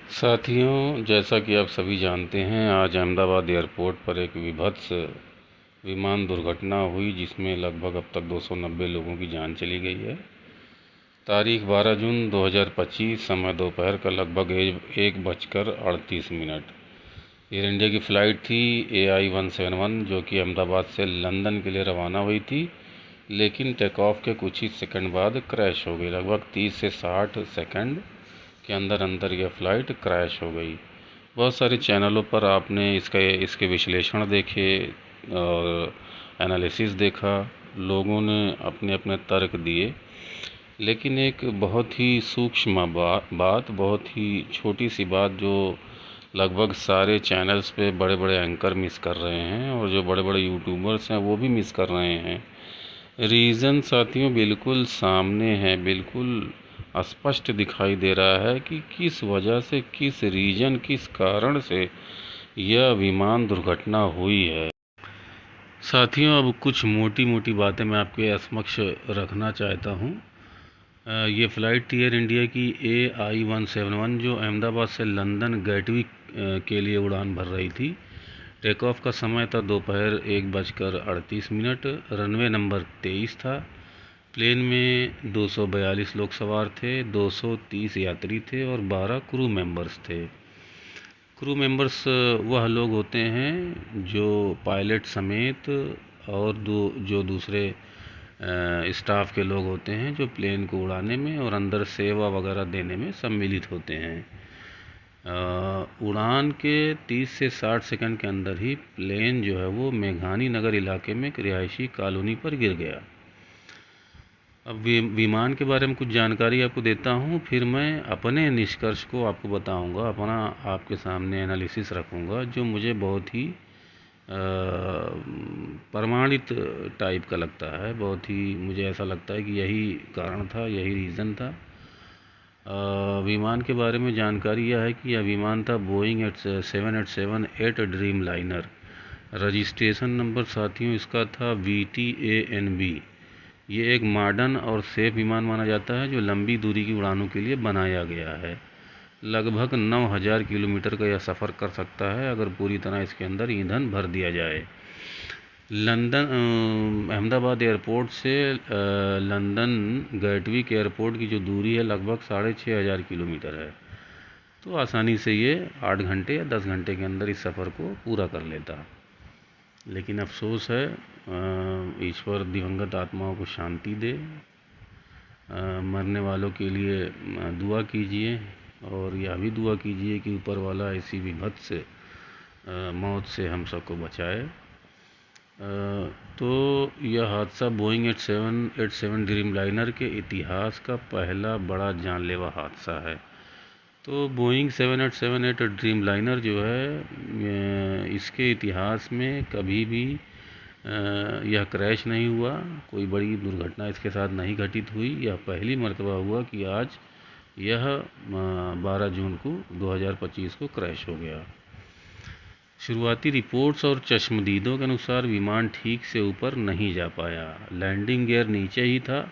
साथियों, जैसा कि आप सभी जानते हैं, आज अहमदाबाद एयरपोर्ट पर एक विभत्स विमान दुर्घटना हुई जिसमें लगभग अब तक 290 लोगों की जान चली गई है। तारीख 12 जून 2025, समय दोपहर का लगभग 1:38। एयर इंडिया की फ़्लाइट थी AI-171 जो कि अहमदाबाद से लंदन के लिए रवाना हुई थी, लेकिन टेक ऑफ के कुछ ही सेकंड बाद क्रैश हो गई। लगभग 30 से 60 सेकंड के अंदर यह फ़्लाइट क्रैश हो गई। बहुत सारे चैनलों पर आपने इसके विश्लेषण देखे और एनालिसिस देखा। लोगों ने अपने अपने तर्क दिए, लेकिन एक बहुत ही सूक्ष्म बात, बहुत ही छोटी सी बात जो लगभग सारे चैनल्स पे बड़े बड़े एंकर मिस कर रहे हैं और जो बड़े बड़े यूट्यूबर्स हैं वो भी मिस कर रहे हैं। रीज़न साथियों बिल्कुल सामने है, बिल्कुल स्पष्ट दिखाई दे रहा है कि किस वजह से, किस रीजन, किस कारण से यह विमान दुर्घटना हुई है। साथियों, अब कुछ मोटी मोटी बातें मैं आपके समक्ष रखना चाहता हूँ। ये फ़्लाइट थी एयर इंडिया की AI-171 जो अहमदाबाद से लंदन गेटविक के लिए उड़ान भर रही थी। टेक ऑफ का समय था दोपहर 1:38। रनवे नंबर 23 था। प्लेन में 242 लोग सवार थे, 230 यात्री थे और 12 क्रू मेंबर्स थे। क्रू मेंबर्स वह लोग होते हैं जो पायलट समेत और जो दूसरे स्टाफ के लोग होते हैं जो प्लेन को उड़ाने में और अंदर सेवा वगैरह देने में सम्मिलित होते हैं। उड़ान के 30 से 60 सेकंड के अंदर ही प्लेन जो है वो मेघानी नगर इलाके में एक रिहायशी कॉलोनी पर गिर गया। अब विमान के बारे में कुछ जानकारी आपको देता हूँ, फिर मैं अपने निष्कर्ष को आपको बताऊँगा, अपना आपके सामने एनालिसिस रखूँगा जो मुझे बहुत ही प्रमाणित टाइप का लगता है। बहुत ही मुझे ऐसा लगता है कि यही कारण था, यही रीज़न था। विमान के बारे में जानकारी यह है कि यह विमान था Boeing 787-8 dream liner. Registration number साथियों इसका था VTANB। ये एक मॉडर्न और सेफ विमान माना जाता है जो लंबी दूरी की उड़ानों के लिए बनाया गया है। लगभग 9000 किलोमीटर का यह सफ़र कर सकता है अगर पूरी तरह इसके अंदर ईंधन भर दिया जाए। अहमदाबाद एयरपोर्ट से लंदन गेटविक एयरपोर्ट की जो दूरी है लगभग 6500 किलोमीटर है। तो आसानी से ये 8 घंटे या 10 घंटे के अंदर इस सफ़र को पूरा कर लेता। लेकिन अफसोस है, ईश्वर दिवंगत आत्माओं को शांति दे। मरने वालों के लिए दुआ कीजिए और यह भी दुआ कीजिए कि ऊपर वाला ऐसी विभत्स मौत से हम सबको बचाए। तो यह हादसा बोइंग 787 ड्रीम लाइनर के इतिहास का पहला बड़ा जानलेवा हादसा है। तो बोइंग 787-8 ड्रीम लाइनर जो है इसके इतिहास में कभी भी यह क्रैश नहीं हुआ, कोई बड़ी दुर्घटना इसके साथ नहीं घटित हुई। यह पहली मर्तबा हुआ कि आज यह 12 जून को 2025 को क्रैश हो गया। शुरुआती रिपोर्ट्स और चश्मदीदों के अनुसार विमान ठीक से ऊपर नहीं जा पाया, लैंडिंग गियर नीचे ही था।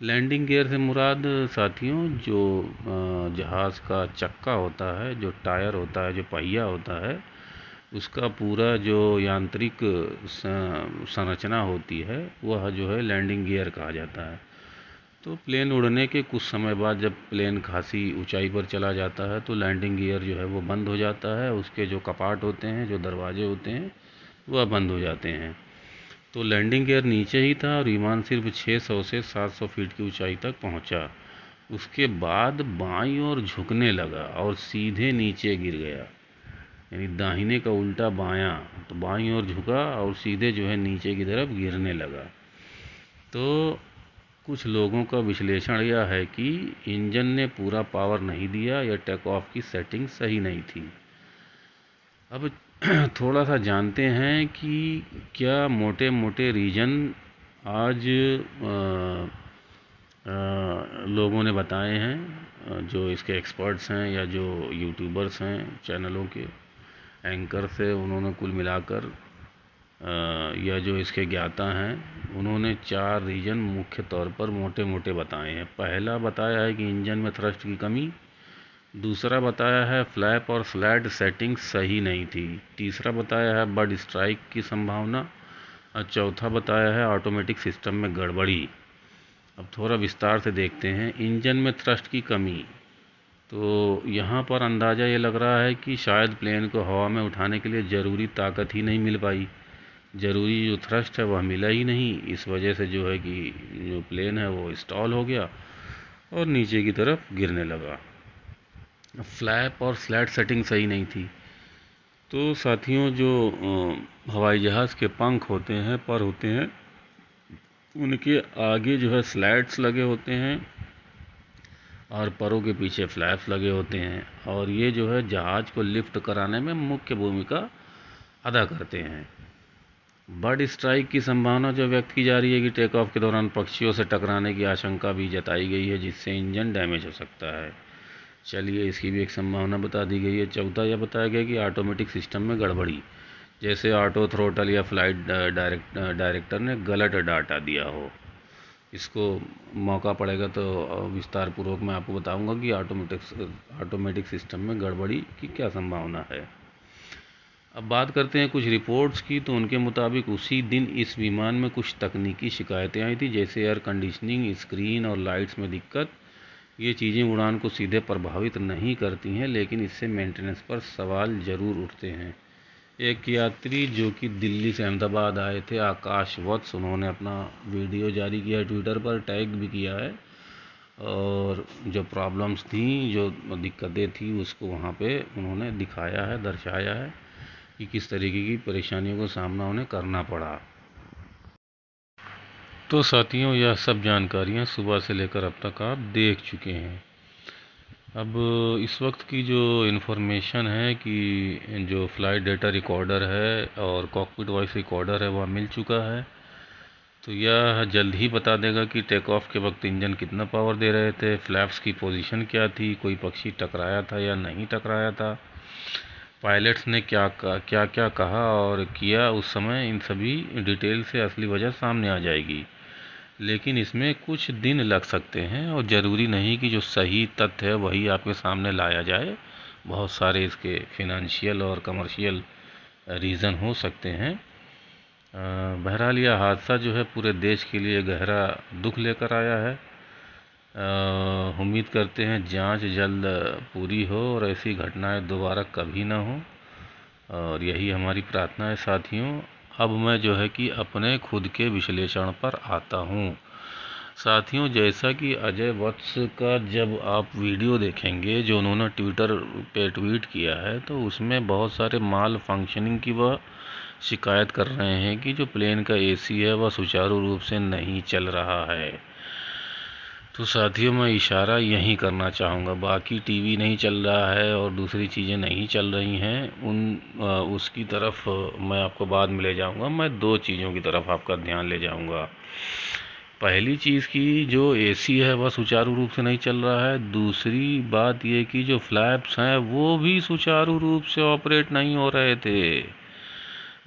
लैंडिंग गियर से मुराद साथियों जो जहाज़ का चक्का होता है, जो टायर होता है, जो पहिया होता है, उसका पूरा जो यांत्रिक संरचना होती है वह जो है लैंडिंग गियर कहा जाता है। तो प्लेन उड़ने के कुछ समय बाद जब प्लेन खासी ऊंचाई पर चला जाता है तो लैंडिंग गियर जो है वो बंद हो जाता है। उसके जो कपाट होते हैं, जो दरवाजे होते हैं, वह बंद हो जाते हैं। तो लैंडिंग गियर नीचे ही था और विमान सिर्फ 600 से 700 फीट की ऊंचाई तक पहुंचा। उसके बाद बाईं ओर झुकने लगा और सीधे नीचे गिर गया, यानी दाहिने का उल्टा बायां। तो बाईं ओर झुका और सीधे जो है नीचे की तरफ गिरने लगा। तो कुछ लोगों का विश्लेषण यह है कि इंजन ने पूरा पावर नहीं दिया या टेक ऑफ की सेटिंग सही नहीं थी। अब थोड़ा सा जानते हैं कि क्या मोटे मोटे रीजन आज लोगों ने बताए हैं, जो इसके एक्सपर्ट्स हैं या जो यूट्यूबर्स हैं, चैनलों के एंकर से उन्होंने कुल मिलाकर या जो इसके ज्ञाता हैं उन्होंने 4 रीजन मुख्य तौर पर मोटे मोटे बताए हैं। पहला बताया है कि इंजन में थ्रस्ट की कमी, दूसरा बताया है फ्लैप और स्लैट सेटिंग सही नहीं थी। तीसरा बताया है बर्ड स्ट्राइक की संभावना। और चौथा बताया है ऑटोमेटिक सिस्टम में गड़बड़ी। अब थोड़ा विस्तार से देखते हैं। इंजन में थ्रस्ट की कमी, तो यहाँ पर अंदाज़ा ये लग रहा है कि शायद प्लेन को हवा में उठाने के लिए ज़रूरी ताकत ही नहीं मिल पाई, ज़रूरी जो थ्रस्ट है वह मिला ही नहीं। इस वजह से जो है कि जो प्लेन है वो स्टॉल हो गया और नीचे की तरफ गिरने लगा। फ्लैप और स्लैट सेटिंग सही नहीं थी। तो साथियों, जो हवाई जहाज़ के पंख होते हैं, पर होते हैं, उनके आगे जो है स्लैट्स लगे होते हैं और परों के पीछे फ्लैप्स लगे होते हैं, और ये जो है जहाज़ को लिफ्ट कराने में मुख्य भूमिका अदा करते हैं। बर्ड स्ट्राइक की संभावना जो व्यक्त की जा रही है कि टेक ऑफ के दौरान पक्षियों से टकराने की आशंका भी जताई गई है, जिससे इंजन डैमेज हो सकता है। चलिए, इसकी भी एक संभावना बता दी गई है। चौथा यह बताया गया कि ऑटोमेटिक सिस्टम में गड़बड़ी, जैसे ऑटो थ्रोटल या फ्लाइट डायरेक्टर ने गलत डाटा दिया हो। इसको मौका पड़ेगा तो विस्तार पूर्वक मैं आपको बताऊंगा कि ऑटोमेटिक सिस्टम में गड़बड़ी की क्या संभावना है। अब बात करते हैं कुछ रिपोर्ट्स की। तो उनके मुताबिक उसी दिन इस विमान में कुछ तकनीकी शिकायतें आई थी, जैसे एयर कंडीशनिंग, स्क्रीन और लाइट्स में दिक्कत। ये चीज़ें उड़ान को सीधे प्रभावित नहीं करती हैं, लेकिन इससे मेंटेनेंस पर सवाल ज़रूर उठते हैं। एक यात्री जो कि दिल्ली से अहमदाबाद आए थे, आकाश वत्स, उन्होंने अपना वीडियो जारी किया है, ट्विटर पर टैग भी किया है, और जो प्रॉब्लम्स थी, जो दिक्कतें थी, उसको वहाँ पे उन्होंने दिखाया है, दर्शाया है कि किस तरीके की परेशानियों का सामना उन्हें करना पड़ा। तो साथियों, यह सब जानकारियाँ सुबह से लेकर अब तक आप देख चुके हैं। अब इस वक्त की जो इन्फॉर्मेशन है कि जो फ़्लाइट डेटा रिकॉर्डर है और कॉकपिट वॉइस रिकॉर्डर है वह मिल चुका है। तो यह जल्द ही बता देगा कि टेक ऑफ के वक्त इंजन कितना पावर दे रहे थे, फ्लैप्स की पोजीशन क्या थी, कोई पक्षी टकराया था या नहीं टकराया था, पायलट्स ने क्या क्या कहा और किया उस समय। इन सभी डिटेल से असली वजह सामने आ जाएगी, लेकिन इसमें कुछ दिन लग सकते हैं और ज़रूरी नहीं कि जो सही तथ्य है वही आपके सामने लाया जाए। बहुत सारे इसके फिनंशियल और कमर्शियल रीज़न हो सकते हैं। बहरहाल यह हादसा जो है पूरे देश के लिए गहरा दुख लेकर आया है। उम्मीद करते हैं जांच जल्द पूरी हो और ऐसी घटनाएं दोबारा कभी ना हो, और यही हमारी प्रार्थना है साथियों। अब मैं जो है कि अपने खुद के विश्लेषण पर आता हूँ। साथियों, जैसा कि अजय वत्स का जब आप वीडियो देखेंगे जो उन्होंने ट्विटर पे ट्वीट किया है, तो उसमें बहुत सारे माल फंक्शनिंग की वह शिकायत कर रहे हैं कि जो प्लेन का एसी है वह सुचारू रूप से नहीं चल रहा है। तो साथियों, मैं इशारा यही करना चाहूँगा, बाकी टीवी नहीं चल रहा है और दूसरी चीज़ें नहीं चल रही हैं, उसकी तरफ मैं आपको बाद में ले जाऊँगा। मैं दो चीज़ों की तरफ आपका ध्यान ले जाऊँगा। पहली चीज़ की जो एसी है वह सुचारू रूप से नहीं चल रहा है। दूसरी बात ये कि जो फ्लैप्स हैं वो भी सुचारू रूप से ऑपरेट नहीं हो रहे थे।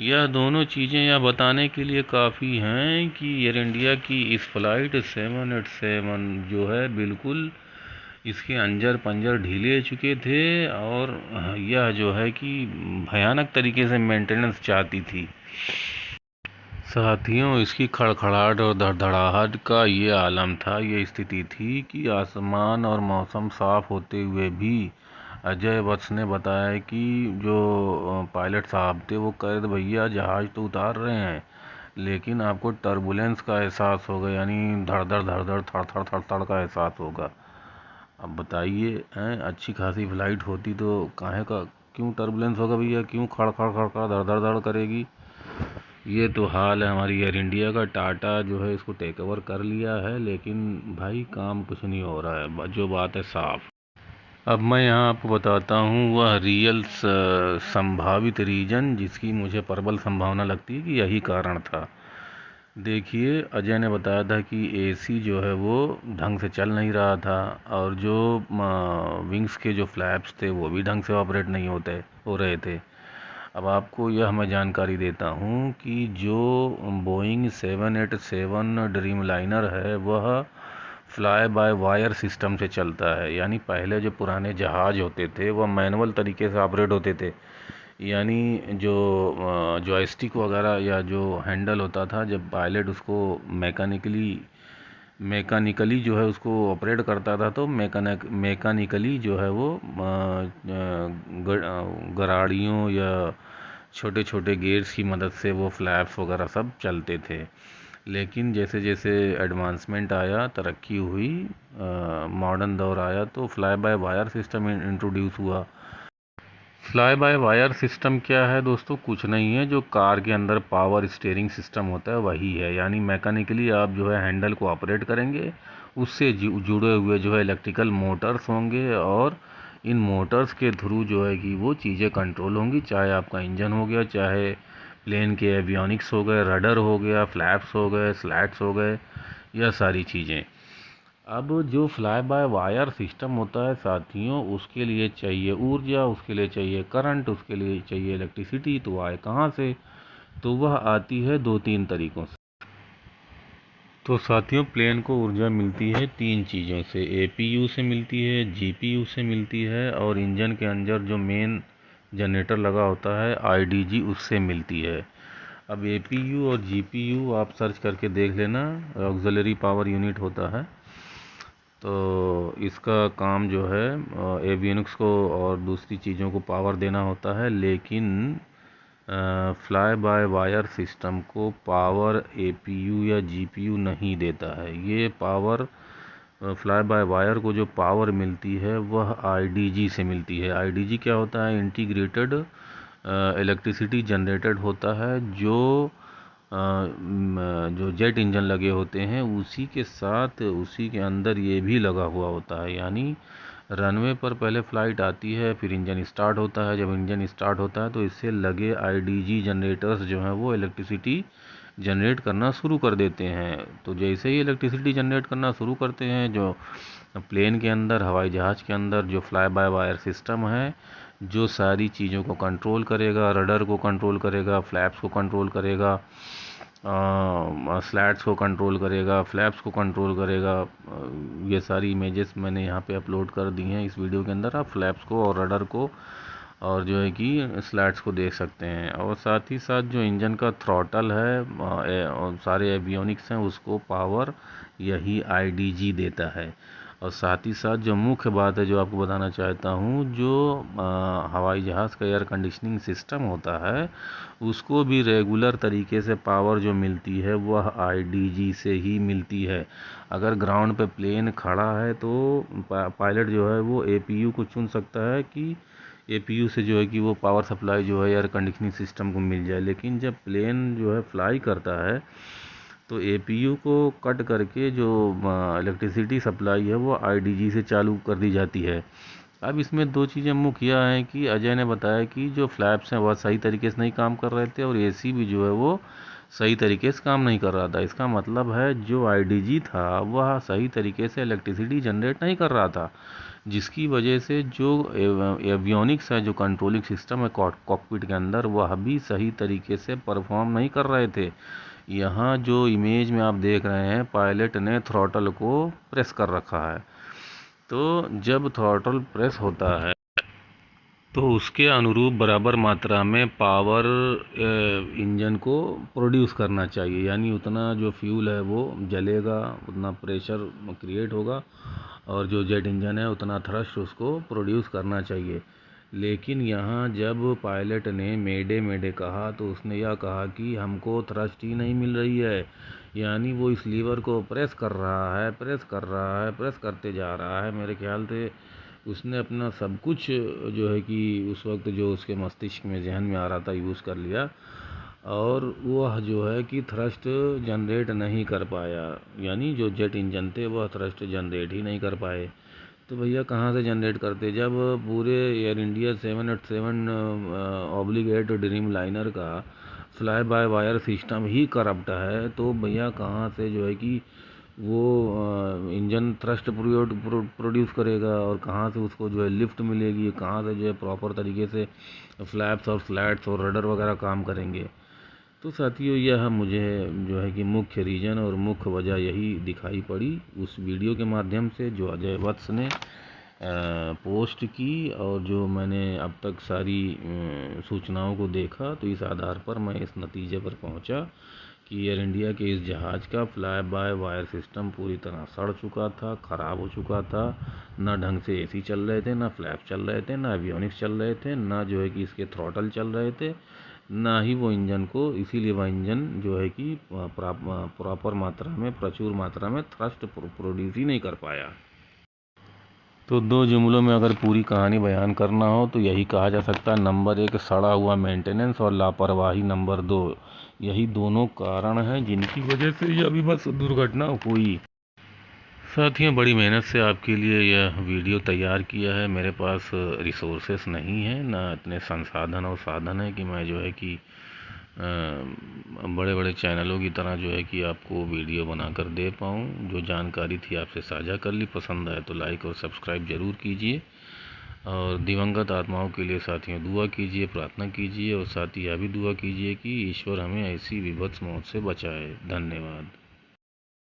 यह दोनों चीज़ें यह बताने के लिए काफ़ी हैं कि एयर इंडिया की इस फ़्लाइट 787 जो है बिल्कुल इसके अंजर पंजर ढीले चुके थे, और यह जो है कि भयानक तरीके से मेंटेनेंस चाहती थी। साथियों, इसकी खड़खड़ाहट और धड़धड़ाहट का ये आलम था, ये स्थिति थी कि आसमान और मौसम साफ होते हुए भी अजय वत्स ने बताया कि जो पायलट साहब थे वो कह रहे थे भैया जहाज़ तो उतार रहे हैं, लेकिन आपको टर्बुलेंस का एहसास होगा, यानी धड़ धड़ थड़ थड़ का एहसास होगा। अब बताइए, अच्छी खासी फ्लाइट होती तो काहे का क्यों टर्बुलेंस होगा भैया, क्यों खड़ खड़ खड़ खड़ धड़ धड़ करेगी। ये तो हाल है हमारी एयर इंडिया का। टाटा जो है इसको टेक ओवर कर लिया है, लेकिन भाई काम कुछ नहीं हो रहा है, जो बात है साफ। अब मैं यहाँ आपको बताता हूँ वह रियल संभावित रीजन जिसकी मुझे प्रबल संभावना लगती है कि यही कारण था। देखिए, अजय ने बताया था कि एसी जो है वो ढंग से चल नहीं रहा था, और जो विंग्स के जो फ्लैप्स थे वो भी ढंग से ऑपरेट नहीं हो रहे थे। अब आपको यह मैं जानकारी देता हूँ कि जो बोइंग 787 ड्रीम लाइनर है वह फ्लाई बाय वायर सिस्टम से चलता है। यानी पहले जो पुराने जहाज़ होते थे वह मैनुअल तरीके से ऑपरेट होते थे। यानी जो जॉयस्टिक वगैरह या जो हैंडल होता था, जब पायलट उसको मैकेनिकली जो है उसको ऑपरेट करता था, तो मैकेनिकली जो है वो गराड़ियों या छोटे छोटे गेयर्स की मदद से वो फ्लैप्स वगैरह सब चलते थे। लेकिन जैसे जैसे एडवांसमेंट आया, तरक्की हुई, मॉडर्न दौर आया, तो fly by wire system introduce हुआ। फ्लाई बाय वायर सिस्टम क्या है दोस्तों? कुछ नहीं है, जो कार के अंदर पावर स्टीयरिंग सिस्टम होता है वही है। यानी मैकेनिकली आप जो है हैंडल को ऑपरेट करेंगे, उससे जुड़े हुए जो है इलेक्ट्रिकल मोटर्स होंगे, और इन मोटर्स के थ्रू जो है कि वो चीज़ें कंट्रोल होंगी। चाहे आपका इंजन हो गया, चाहे प्लेन के एवियोनिक्स हो गए, रडर हो गया, फ्लैप्स हो गए, स्लैट्स हो गए, यह सारी चीज़ें। अब जो फ्लाई बाय वायर सिस्टम होता है साथियों, उसके लिए चाहिए ऊर्जा, उसके लिए चाहिए करंट, उसके लिए चाहिए इलेक्ट्रिसिटी। तो आए कहाँ से? तो वह आती है दो तीन तरीक़ों से। तो साथियों, प्लेन को ऊर्जा मिलती है तीन चीज़ों से। एपीयू से मिलती है, जीपीयू से मिलती है, और इंजन के अंदर जो मेन जनरेटर लगा होता है आईडीजी, उससे मिलती है। अब एपीयू और जीपीयू आप सर्च करके देख लेना, ऑक्सिलरी पावर यूनिट होता है। तो इसका काम जो है एवियोनिक्स को और दूसरी चीज़ों को पावर देना होता है। लेकिन फ्लाई बाय वायर सिस्टम को पावर एपीयू या जीपीयू नहीं देता है। ये पावर फ्लाई बाय वायर को जो पावर मिलती है वह आईडीजी से मिलती है। आईडीजी क्या होता है? इंटीग्रेटेड इलेक्ट्रिसिटी जनरेटेड होता है, जो जेट इंजन लगे होते हैं उसी के साथ, उसी के अंदर ये भी लगा हुआ होता है। यानी रनवे पर पहले फ़्लाइट आती है, फिर इंजन स्टार्ट होता है। जब इंजन स्टार्ट होता है तो इससे लगे आईडीजी जनरेटर्स जो हैं वो इलेक्ट्रिसिटी जनरेट करना शुरू कर देते हैं। तो जैसे ही इलेक्ट्रिसिटी जनरेट करना शुरू करते हैं, जो प्लेन के अंदर, हवाई जहाज़ के अंदर जो फ्लाई बाय वायर सिस्टम है, जो सारी चीज़ों को कंट्रोल करेगा, रडर को कंट्रोल करेगा, फ्लैप्स को कंट्रोल करेगा, स्लैट्स को कंट्रोल करेगा, फ्लैप्स को कंट्रोल करेगा। ये सारी इमेजेस मैंने यहाँ पे अपलोड कर दी हैं इस वीडियो के अंदर। आप फ्लैप्स को और रडर को और जो है कि स्लैट्स को देख सकते हैं। और साथ ही साथ जो इंजन का थ्रॉटल है और सारे एवियोनिक्स हैं, उसको पावर यही आईडीजी देता है। और साथ ही साथ जो मुख्य बात है जो आपको बताना चाहता हूँ, जो हवाई जहाज़ का एयर कंडीशनिंग सिस्टम होता है, उसको भी रेगुलर तरीके से पावर जो मिलती है वह आईडीजी से ही मिलती है। अगर ग्राउंड पे प्लेन खड़ा है तो पायलट जो है वो एपीयू को चुन सकता है कि एपीयू से जो है कि वो पावर सप्लाई जो है एयर कंडीशनिंग सिस्टम को मिल जाए। लेकिन जब प्लेन जो है फ्लाई करता है तो एपीयू को कट करके जो इलेक्ट्रिसिटी सप्लाई है वो आईडीजी से चालू कर दी जाती है। अब इसमें दो चीज़ें मुख्य हैं कि अजय ने बताया कि जो फ्लैप्स हैं वह सही तरीके से नहीं काम कर रहे थे, और एसी भी जो है वो सही तरीके से काम नहीं कर रहा था। इसका मतलब है जो आईडीजी था वह सही तरीके से इलेक्ट्रिसिटी जनरेट नहीं कर रहा था, जिसकी वजह से जो एवियोनिक्स है, जो कंट्रोलिंग सिस्टम है कॉकपिट के अंदर, वह भी सही तरीके से परफॉर्म नहीं कर रहे थे। यहाँ जो इमेज में आप देख रहे हैं, पायलट ने थ्रॉटल को प्रेस कर रखा है। तो जब थ्रॉटल प्रेस होता है तो उसके अनुरूप बराबर मात्रा में पावर इंजन को प्रोड्यूस करना चाहिए। यानी उतना जो फ्यूल है वो जलेगा, उतना प्रेशर क्रिएट होगा, और जो जेट इंजन है उतना थ्रस्ट उसको प्रोड्यूस करना चाहिए। लेकिन यहाँ जब पायलट ने मेडे मेडे कहा तो उसने यह कहा कि हमको थ्रस्ट ही नहीं मिल रही है। यानी वो इस लीवर को प्रेस कर रहा है, प्रेस कर रहा है, प्रेस करते जा रहा है। मेरे ख्याल से उसने अपना सब कुछ जो है कि उस वक्त जो उसके मस्तिष्क में, जहन में आ रहा था, यूज़ कर लिया, और वह जो है कि थ्रस्ट जनरेट नहीं कर पाया। यानी जो जेट इंजन थे वह थ्रस्ट जनरेट ही नहीं कर पाए। तो भैया कहाँ से जनरेट करते? जब पूरे Air India 787 obligate Dreamliner का फ्लाई बाय वायर सिस्टम ही करप्ट है, तो भैया कहाँ से जो है कि वो इंजन थ्रस्ट प्रोड्यूस करेगा, और कहाँ से उसको जो है लिफ्ट मिलेगी, कहाँ से जो है प्रॉपर तरीके से फ्लैप्स और स्लैट्स और रडर वगैरह काम करेंगे। तो साथियों यह मुझे जो है कि मुख्य रीज़न और मुख्य वजह यही दिखाई पड़ी उस वीडियो के माध्यम से जो अजय वत्स ने पोस्ट की, और जो मैंने अब तक सारी सूचनाओं को देखा, तो इस आधार पर मैं इस नतीजे पर पहुंचा कि एयर इंडिया के इस जहाज़ का फ्लाई बाय वायर सिस्टम पूरी तरह सड़ चुका था, ख़राब हो चुका था। ना ढंग से एसी चल रहे थे, ना फ्लैप चल रहे थे, ना एवियोनिक्स चल रहे थे, ना जो है कि इसके थ्रॉटल चल रहे थे, ना ही वो इंजन को, इसीलिए वह इंजन जो है कि प्रॉपर मात्रा में, प्रचुर मात्रा में थ्रस्ट प्रोड्यूस ही नहीं कर पाया। तो दो जुमलों में अगर पूरी कहानी बयान करना हो तो यही कहा जा सकता है, नंबर 1 सड़ा हुआ मेंटेनेंस और लापरवाही नंबर 2, यही दोनों कारण हैं जिनकी वजह से यह विभत्स दुर्घटना हुई। साथियों बड़ी मेहनत से आपके लिए यह वीडियो तैयार किया है। मेरे पास रिसोर्सेस नहीं है, ना इतने संसाधन और साधन है कि मैं जो है कि बड़े बड़े चैनलों की तरह जो है कि आपको वीडियो बनाकर दे पाऊँ। जो जानकारी थी आपसे साझा कर ली। पसंद आए तो लाइक और सब्सक्राइब ज़रूर कीजिए, और दिवंगत आत्माओं के लिए साथियों दुआ कीजिए, प्रार्थना कीजिए, और साथ ही यह भी दुआ कीजिए कि ईश्वर हमें ऐसी विभत्स मौत से बचाए। धन्यवाद।